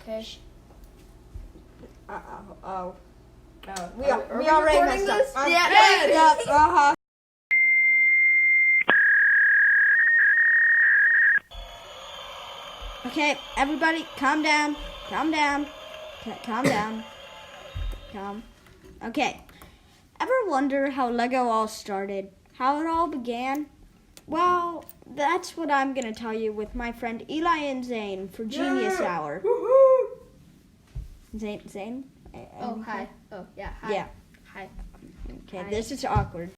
Okay. Oh. We Are we already recording messed up. this? Yeah. Uh-huh. Okay, everybody, calm down. Calm down. Calm. Okay. Ever wonder how Lego all started? How it all began? Well, that's what I'm going to tell you with my friend Eli and Zane for Genius Hour. Woohoo! Zane? Oh, hi. Oh, yeah. Hi. Yeah. Hi. Okay, Hi. this is awkward.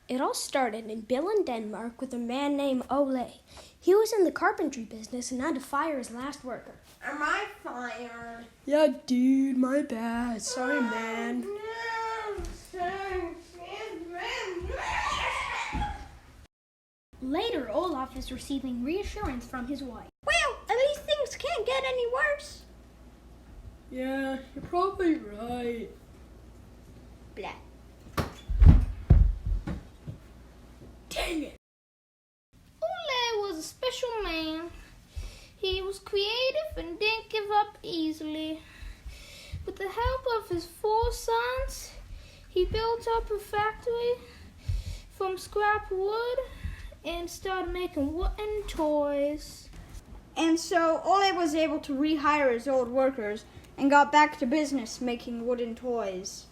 It all started in Billund, Denmark with a man named Ole. He was in the carpentry business and had to fire his last worker. Am I fired? Yeah, dude, my bad. Sorry, man. Later, Olaf is receiving reassurance from his wife. Well, at least things can't get any worse. Yeah, you're probably right. Blah. Dang it. Ole was a special man. He was creative and didn't give up easily. With the help of his 4 sons, he built up a factory from scrap wood and started making wooden toys. And so Ole was able to rehire his old workers and got back to business making wooden toys.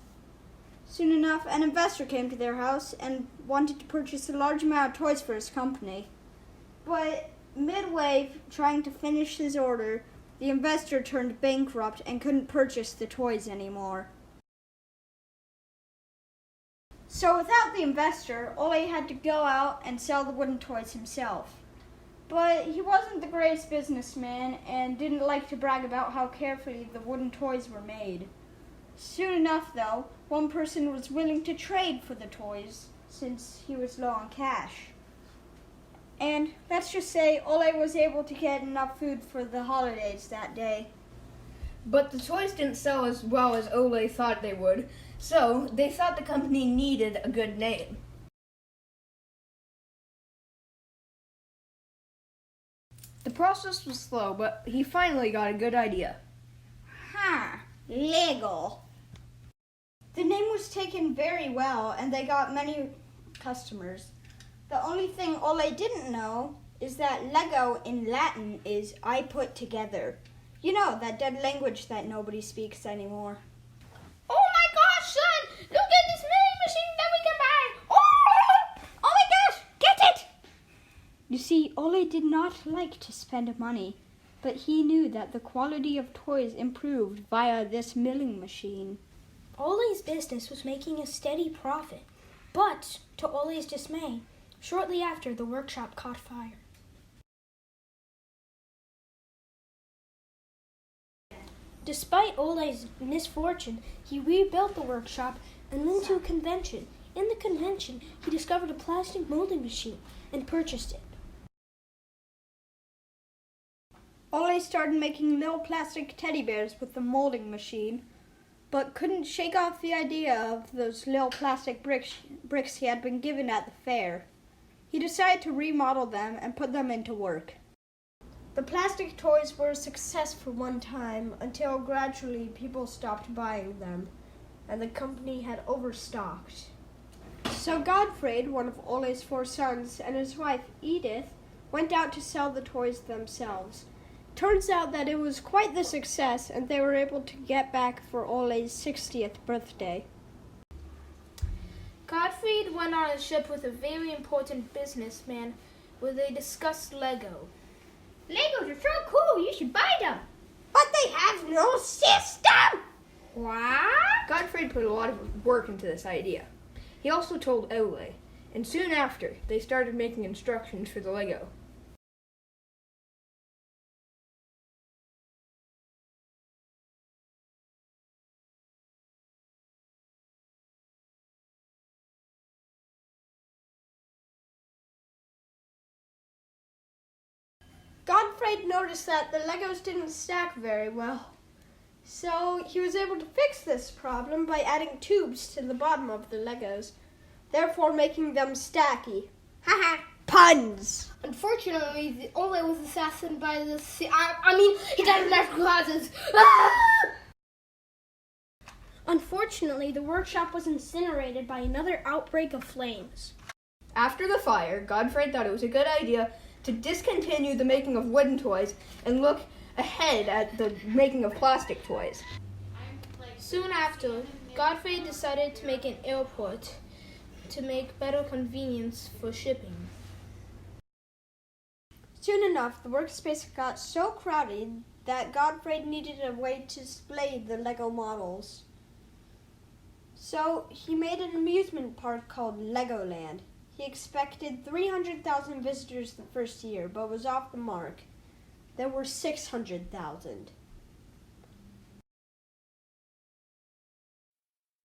Soon enough, an investor came to their house and wanted to purchase a large amount of toys for his company. But midway trying to finish his order, the investor turned bankrupt and couldn't purchase the toys anymore. So without the investor, Ole had to go out and sell the wooden toys himself. But he wasn't the greatest businessman and didn't like to brag about how carefully the wooden toys were made. Soon enough, though, one person was willing to trade for the toys since he was low on cash. And let's just say Ole was able to get enough food for the holidays that day. But the toys didn't sell as well as Ole thought they would, so they thought the company needed a good name. The process was slow, but he finally got a good idea. Lego. The name was taken very well and they got many customers. The only thing Ole didn't know is that Lego in Latin is I put together. You know, that dead language that nobody speaks anymore. Oh my gosh, son! Look at this milling machine that we can buy! Oh my gosh, get it! You see, Ole did not like to spend money, but he knew that the quality of toys improved via this milling machine. Ole's business was making a steady profit, but to Ole's dismay, shortly after the workshop caught fire. Despite Ole's misfortune, he rebuilt the workshop and went to a convention. In the convention, he discovered a plastic molding machine and purchased it. Ole started making little plastic teddy bears with the molding machine, but couldn't shake off the idea of those little plastic bricks he had been given at the fair. He decided to remodel them and put them into work. The plastic toys were a success for one time until gradually people stopped buying them and the company had overstocked. So Godfred, one of Ole's 4 sons, and his wife Edith went out to sell the toys themselves. Turns out that it was quite the success and they were able to get back for Ole's 60th birthday. Gottfried went on a ship with a very important businessman where they discussed Lego. Legos are so cool, you should buy them. But they have no system! What? Godfrey put a lot of work into this idea. He also told Ole, and soon after, they started making instructions for the Lego. Godfred noticed that the Legos didn't stack very well. So he was able to fix this problem by adding tubes to the bottom of the Legos, therefore making them stacky. Haha, Puns! Unfortunately, Ole was assassinated by the he died of natural causes. Unfortunately, the workshop was incinerated by another outbreak of flames. After the fire, Godfrey thought it was a good idea to discontinue the making of wooden toys and look ahead at the making of plastic toys. Soon after, Godfrey decided to make an airport to make better convenience for shipping. Soon enough, the workspace got so crowded that Godfrey needed a way to display the Lego models. So he made an amusement park called Legoland. He expected 300,000 visitors the first year, but was off the mark. There were 600,000.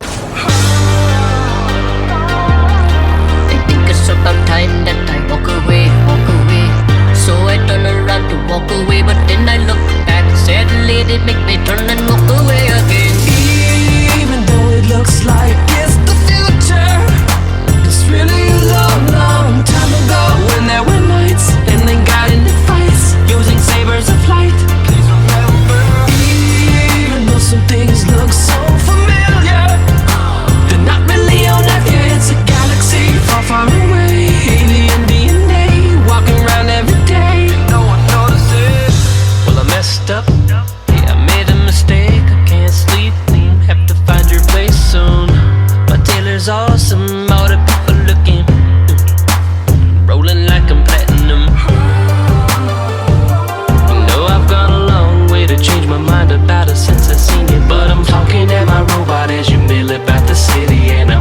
I think it's about time that I walk away. So I turn around to walk away, but then I look back. Sadly, it make me turn and walk away again. Even though it looks like it's the future, it's really a long, long time ago when there were knights and they got into fights using sabers of light. Even though some things look so familiar, they're not really on Earth, yeah, it's a galaxy far, far away. Alien DNA walking around every day. No one notices. Well, I messed up. Yeah, I made a mistake. I can't sleep. Have to find your place soon. My tailor's awesome. All the people looking. Rolling like I'm platinum. You know I've gone a long way to change my mind about it since I seen you. But I'm talking at my robot as you mill about the city, and